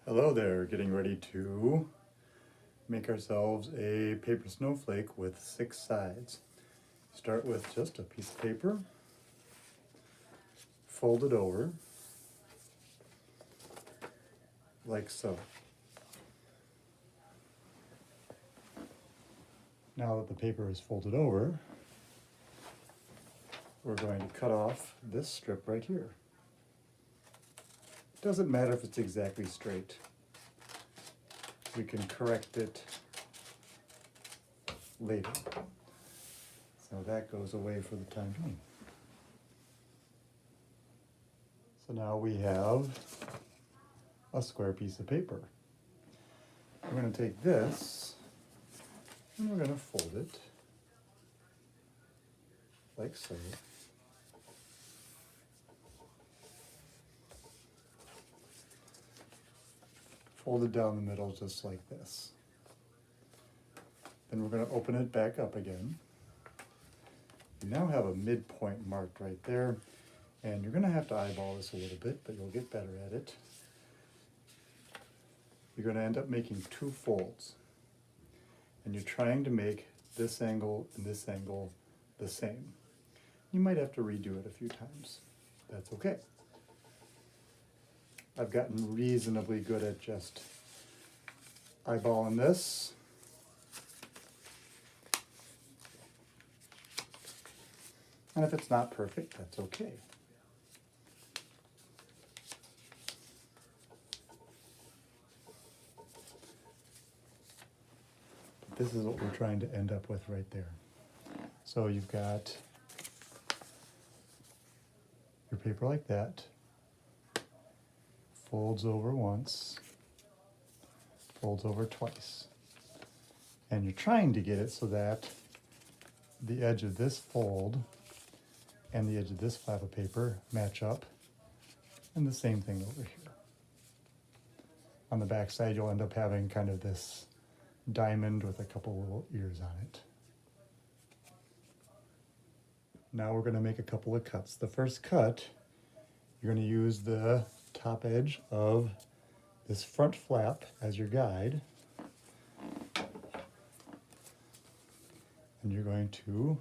Hello there, getting ready to make ourselves a paper snowflake with 6 sides. Start with just a piece of paper, fold it over like so. Now that the paper is folded over, we're going to cut off this strip right here. It doesn't matter if it's exactly straight. We can correct it later. So that goes away for the time being. So now we have a square piece of paper. We're going to take this and we're going to fold it like so. Fold it down the middle just like this. Then we're going to open it back up again. You now have a midpoint marked right there, and you're going to have to eyeball this a little bit, but you'll get better at it. You're going to end up making 2 folds, and you're trying to make this angle and this angle the same. You might have to redo it a few times. That's okay. I've gotten reasonably good at just eyeballing this. And if it's not perfect, that's okay. But this is what we're trying to end up with right there. So you've got your paper like that, folds over once, folds over twice. And you're trying to get it so that the edge of this fold and the edge of this flap of paper match up, and the same thing over here. On the back side, you'll end up having kind of this diamond with a couple little ears on it. Now we're going to make a couple of cuts. The first cut, you're going to use the top edge of this front flap as your guide, and you're going to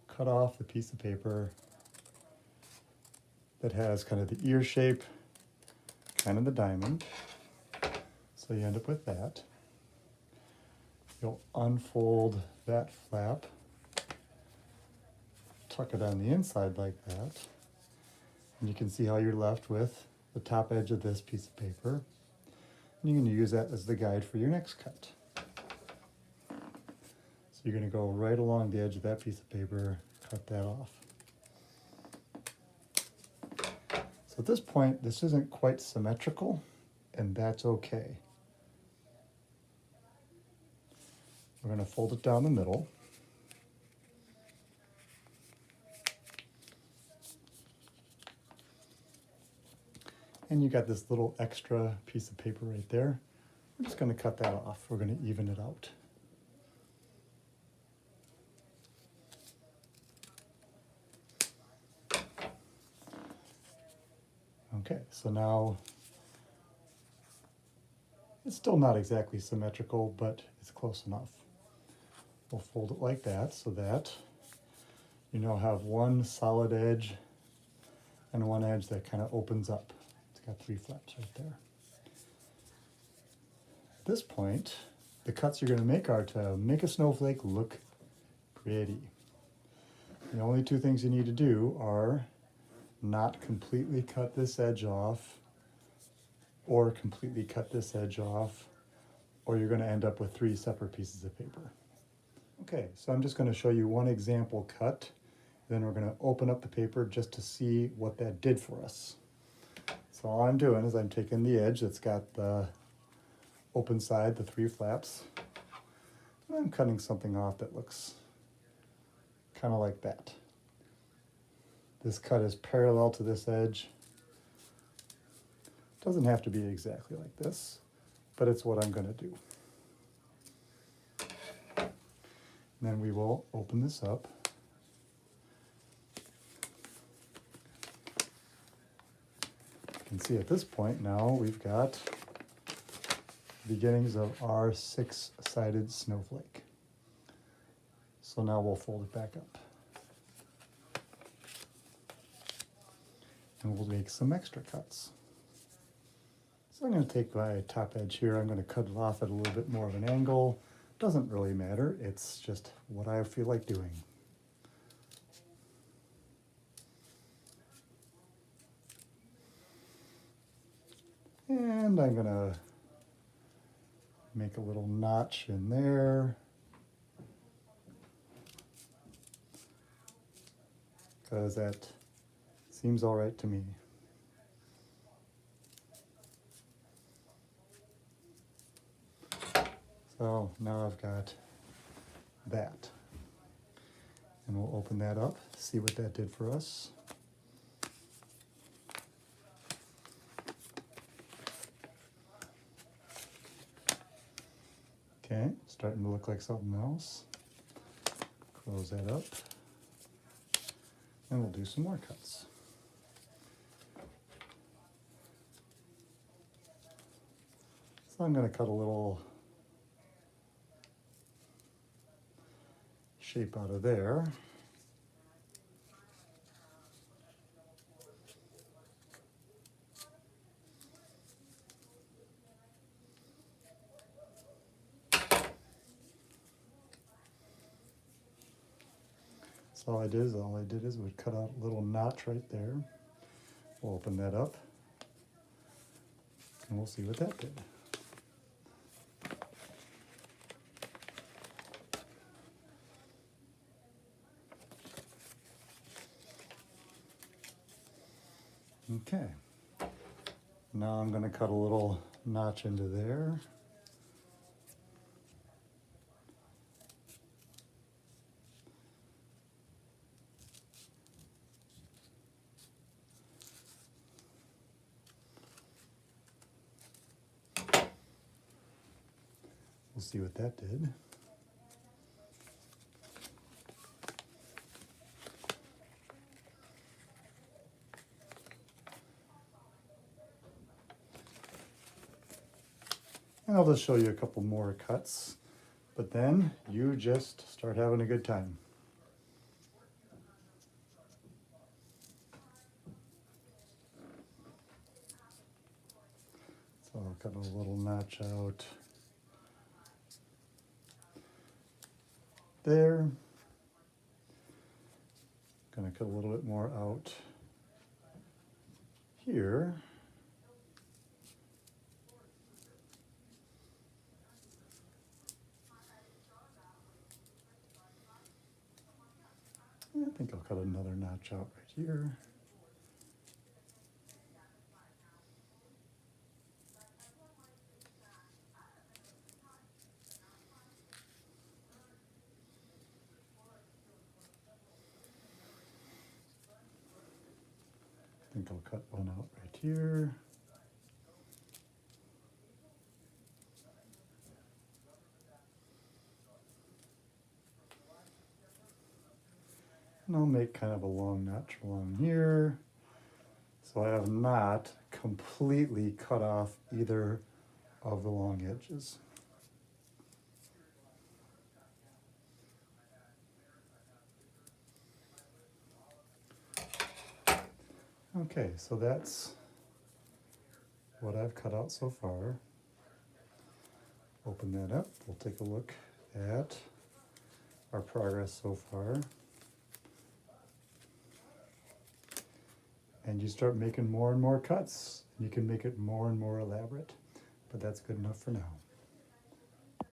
cut off the piece of paper that has kind of the ear shape, kind of the diamond. So you end up with that. You'll unfold that flap, tuck it on the inside like that, and you can see how you're left with the top edge of this piece of paper. And you're going to use that as the guide for your next cut. So you're going to go right along the edge of that piece of paper, cut that off. So at this point, this isn't quite symmetrical, and that's okay. We're going to fold it down the middle. And you got this little extra piece of paper right there. We're just going to cut that off. We're going to even it out. Okay, so now it's still not exactly symmetrical, but it's close enough. We'll fold it like that so that you now have one solid edge and one edge that kind of opens up. It's got 3 flaps right there. At this point, the cuts you're going to make are to make a snowflake look pretty. The only 2 things you need to do are not completely cut this edge off, or completely cut this edge off, or you're going to end up with 3 separate pieces of paper. Okay, so I'm just going to show you one example cut, then we're going to open up the paper just to see what that did for us. So all I'm doing is I'm taking the edge that's got the open side, the 3 flaps, and I'm cutting something off that looks kind of like that. This cut is parallel to this edge. Doesn't have to be exactly like this, but it's what I'm going to do. And then we will open this up. can see at this point now we've got beginnings of our 6-sided snowflake. So now we'll fold it back up. And we'll make some extra cuts. So I'm going to take my top edge here, I'm going to cut it off at a little bit more of an angle. Doesn't really matter, it's just what I feel like doing. And I'm going to make a little notch in there. Because that seems all right to me. So now I've got that. And we'll open that up, see what that did for us. Okay, starting to look like something else. Close that up. And we'll do some more cuts. So I'm going to cut a little shape out of there. So all I did is we cut out a little notch right there. We'll open that up and we'll see what that did. Okay, now I'm going to cut a little notch into there. We'll see what that did. And I'll just show you a couple more cuts, but then you just start having a good time. So I'll cut a little notch out there. Gonna cut a little bit more out here. I think I'll cut another notch out right here. I think I'll cut one out right here. And I'll make kind of a long notch along here. So I have not completely cut off either of the long edges. Okay, so that's what I've cut out so far. Open that up, we'll take a look at our progress so far. And you start making more and more cuts. You can make it more and more elaborate, but that's good enough for now.